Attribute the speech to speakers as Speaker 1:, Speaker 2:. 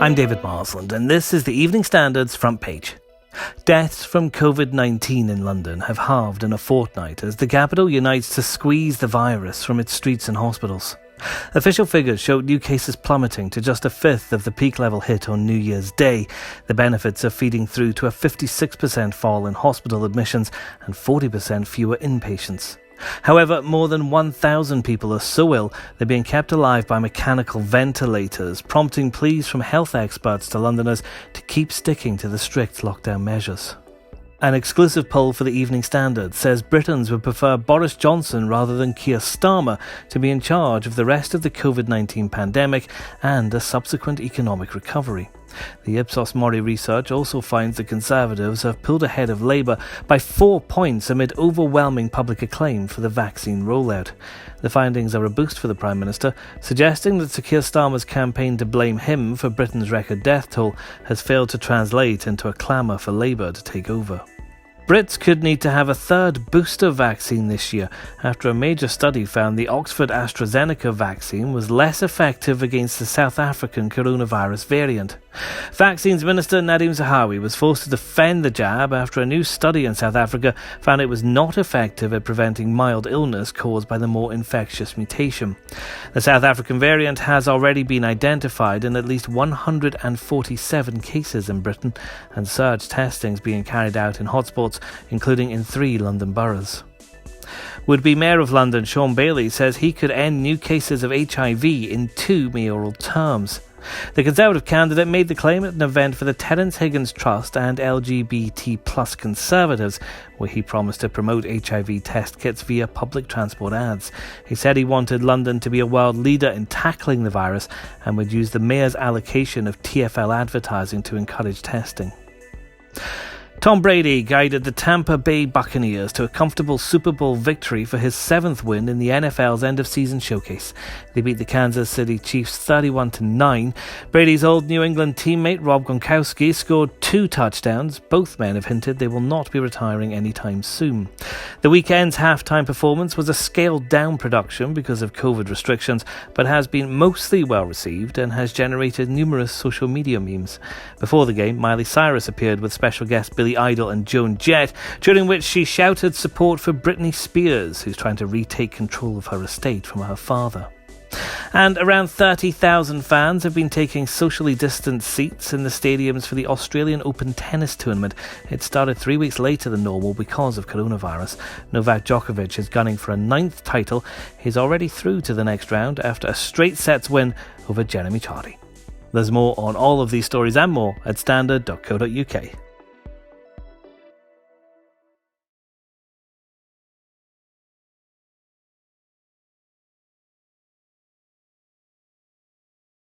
Speaker 1: I'm David Marsland, and this is the Evening Standard's front page. Deaths from COVID-19 in London have halved in a fortnight as the capital unites to squeeze the virus from its streets and hospitals. Official figures showed new cases plummeting to just a fifth of the peak level hit on New Year's Day. The benefits are feeding through to a 56% fall in hospital admissions and 40% fewer inpatients. However, more than 1,000 people are so ill they're being kept alive by mechanical ventilators, prompting pleas from health experts to Londoners to keep sticking to the strict lockdown measures. An exclusive poll for the Evening Standard says Britons would prefer Boris Johnson rather than Keir Starmer to be in charge of the rest of the COVID-19 pandemic and a subsequent economic recovery. The Ipsos Mori research also finds the Conservatives have pulled ahead of Labour by 4 points amid overwhelming public acclaim for the vaccine rollout. The findings are a boost for the Prime Minister, suggesting that Sir Keir Starmer's campaign to blame him for Britain's record death toll has failed to translate into a clamour for Labour to take over. Brits could need to have a third booster vaccine this year after a major study found the Oxford AstraZeneca vaccine was less effective against the South African coronavirus variant. Vaccines Minister Nadhim Zahawi was forced to defend the jab after a new study in South Africa found it was not effective at preventing mild illness caused by the more infectious mutation. The South African variant has already been identified in at least 147 cases in Britain, and surge testing is being carried out in hotspots, including in 3 London boroughs. Would-be Mayor of London Shaun Bailey says he could end new cases of HIV in 2 mayoral terms. The Conservative candidate made the claim at an event for the Terence Higgins Trust and LGBT+ Conservatives, where he promised to promote HIV test kits via public transport ads. He said he wanted London to be a world leader in tackling the virus and would use the mayor's allocation of TfL advertising to encourage testing. Tom Brady guided the Tampa Bay Buccaneers to a comfortable Super Bowl victory for his 7th win in the NFL's end-of-season showcase. They beat the Kansas City Chiefs 31-9. Brady's old New England teammate Rob Gronkowski scored 2 touchdowns. Both men have hinted they will not be retiring anytime soon. The weekend's halftime performance was a scaled-down production because of COVID restrictions, but has been mostly well-received and has generated numerous social media memes. Before the game, Miley Cyrus appeared with special guest Billy Idol and Joan Jett, during which she shouted support for Britney Spears, who's trying to retake control of her estate from her father. And around 30,000 fans have been taking socially distanced seats in the stadiums for the Australian Open tennis tournament. It started 3 weeks later than normal because of coronavirus. Novak Djokovic is gunning for a 9th title. He's already through to the next round after a straight sets win over Jeremy Chardy. There's more on all of these stories and more at standard.co.uk.